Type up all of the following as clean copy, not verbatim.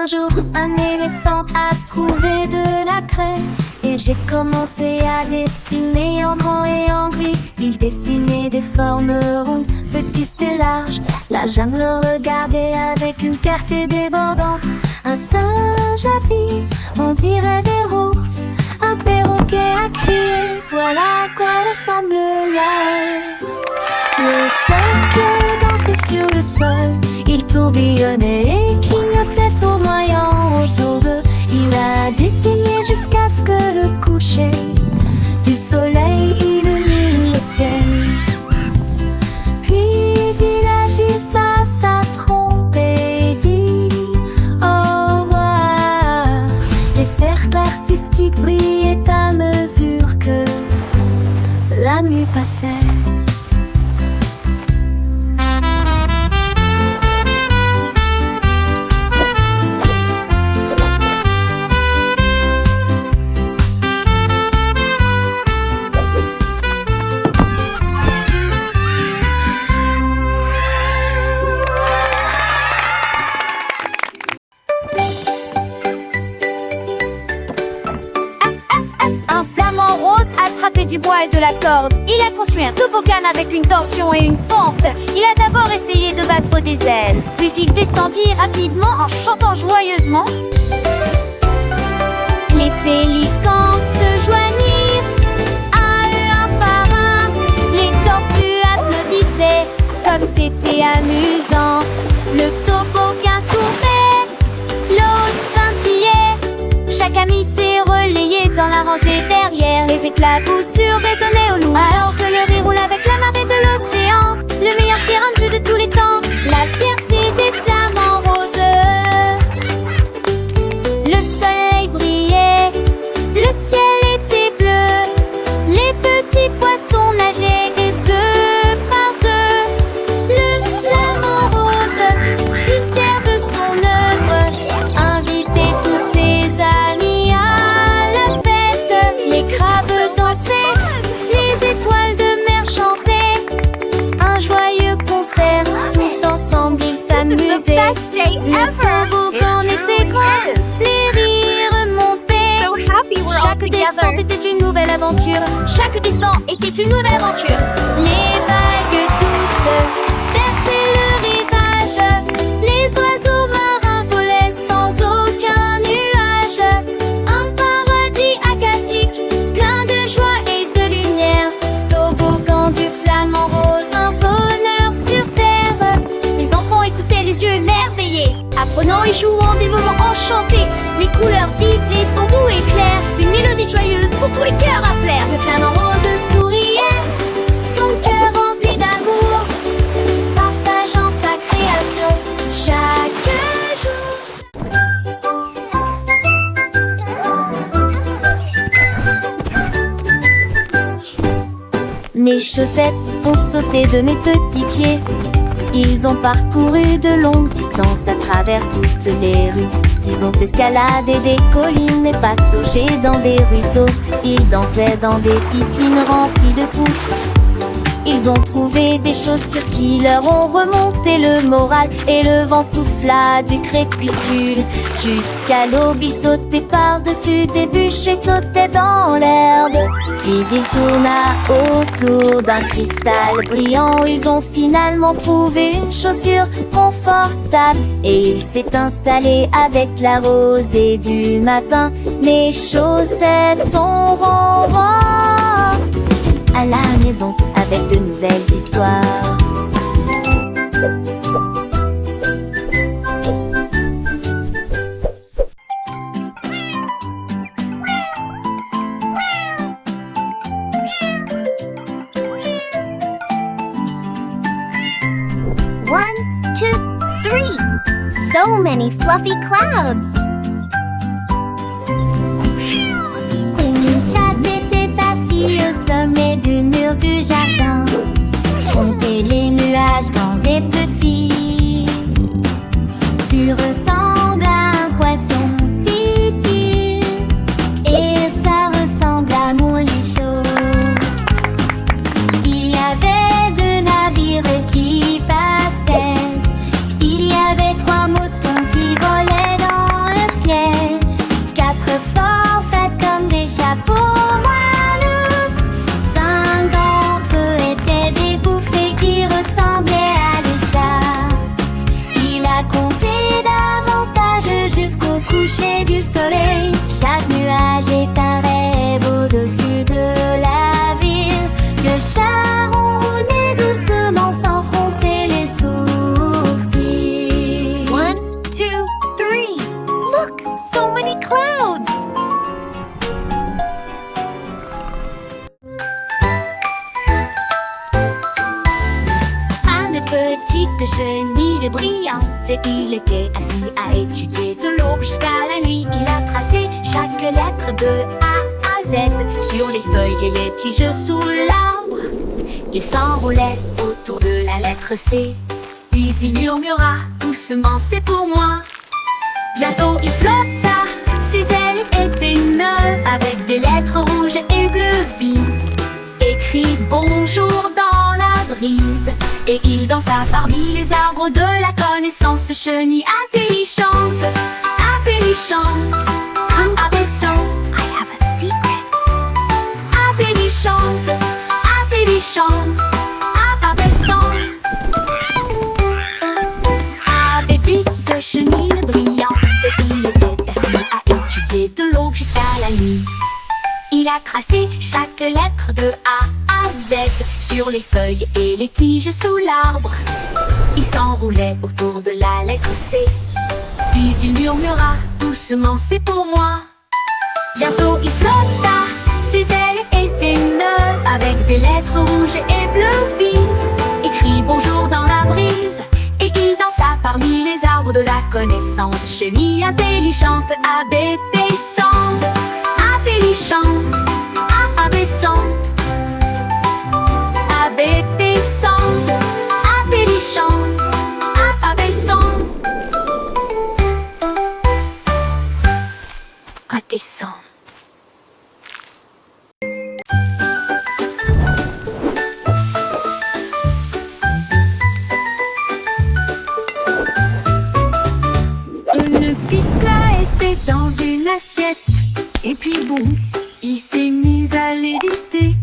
Un jour, un éléphant a trouvé de la craie et j'ai commencé à dessiner en grand et en gris. Il dessinait des formes rondes, petites et larges. La jungle le regardait avec une fierté débordante. Un singe a dit, on dirait des roues. Un perroquet a crié, voilà à quoi ressemble l'œil. Le cercle dansait sur le sol, il tourbillonnait et clignotait tournoyant autour d'eux. Il a dessiné jusqu'à ce que le coucher du soleil illumine le ciel. Puis il agita sa trompe et dit au revoir. Les cercles artistiques brillaient à mesure que la nuit passait. Du bois et de la corde. Il a construit un toboggan avec une torsion et une pente. Il a d'abord essayé de battre des ailes, puis il descendit rapidement en chantant joyeusement. Les pélicans se joignirent à eux un par un. Les tortues applaudissaient comme c'était amusant. Le toboggan courait, l'eau scintillait. Chaque ami s'est relayé dans la rangée derrière. Les éclats coup sûr résonnaient au loin, alors que le riz roule avec la marée de l'océan. Le meilleur terrain de jeu de tous les temps, la fierté des flamants roses. Le soleil brillait, le ciel était bleu. Les petits poissons nageaient et deux par deux. Le flamant rose, si fier de son œuvre, invitait tous ses amis à la fête. Les crabes dansaient, les étoiles de mer chantaient. Un joyeux concert, tous ensemble ils s'amusaient. Le toboggan était grand, les rires montaient. Chaque descente était une nouvelle aventure. Chaque descente était une nouvelle aventure. Les vagues douces berçaient le rivage. Les oiseaux marins volaient sans aucun nuage. Un paradis aquatique, plein de joie et de lumière. Toboggan du flamant rose, un bonheur sur terre. Les enfants écoutaient les yeux émerveillés, apprenant et jouant des moments enchantés. Les couleurs vives, les sons doux et clairs, une mélodie joyeuse pour tous les cœurs à plaire. Le flamant rose souriait, son cœur rempli d'amour, partageant sa création chaque jour. Mes chaussettes ont sauté de mes petits pieds. Ils ont parcouru de longues distances à travers toutes les rues. Ils ont escaladé des collines et pataugé dans des ruisseaux. Ils dansaient dans des piscines remplies de poutres. Ils ont trouvé des chaussures qui leur ont remonté le moral. Et le vent souffla du crépuscule jusqu'à l'aube. Ils sautaient par-dessus des bûches et sautaient dans l'herbe. Puis il tourna autour d'un cristal brillant. Ils ont finalement trouvé une chaussure confortable. Et il s'est installé avec la rosée du matin. Mes chaussettes sont renvoient à la maison avec de nouvelles histoires. One, two, three. So many fluffy clouds. Une chatte était assise au sommet du mur du jardin. Compter les nuages grands et petits. Tu ressembles à un poisson titi. Et ça ressemble à mon lit chaud. Il y avait deux navires qui passaient. Il y avait trois moutons qui volaient dans de chenilles brillantes. Et il était assis à étudier de l'aube jusqu'à la nuit. Il a tracé chaque lettre de A à Z sur les feuilles et les tiges sous l'arbre. Il s'enroulait autour de la lettre C. Puis il murmura doucement, c'est pour moi. Bientôt il flotta, ses ailes étaient neuves, avec des lettres rouges et bleues vives. Écrit bonjour dans la brise. Et il dansa parmi les arbres de la connaissance. Chenille intelligente, intelligente, comme abaissant. I have a secret. Intelligente, intelligente, abaissant. Avec de chenilles brillantes, il était assis à étudier de l'aube jusqu'à la nuit. Il a tracé chaque lettre de A à Z sur les feuilles et les tiges sous l'arbre. Il s'enroulait autour de la lettre C. Puis il murmura doucement, c'est pour moi. Bientôt il flotta, ses ailes étaient neuves, avec des lettres rouges et bleues vives. Écrit bonjour dans la brise. Et il dansa parmi les arbres de la connaissance. Chenille intelligente, abaissante, intelligente, abaissante, abaissante, intelligente, abaissante, abaissante. Une pizza était dans une assiette. Et puis boum, il s'est mis à léviter.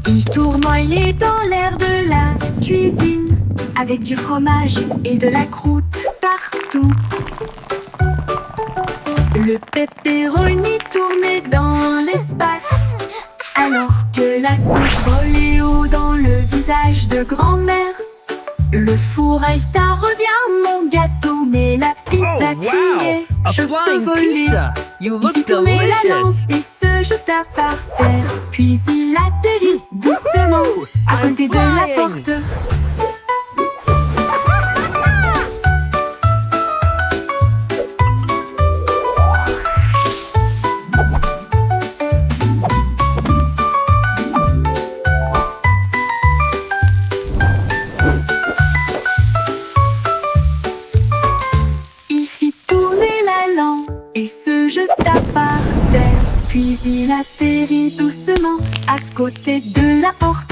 Il tournoyait dans l'air de la cuisine, avec du fromage et de la croûte partout. Le pepperoni tournait dans l'espace, alors que la sauce volait haut dans le visage de grand-mère. Le four Alta revient mon gâteau, mais la pizza criait, je peux voler. Il fit tourner la lampe et se jeta par terre. Puis il atterrit doucement à côté de la porte. Et se jeta par terre. Puis il atterrit doucement à côté de la porte.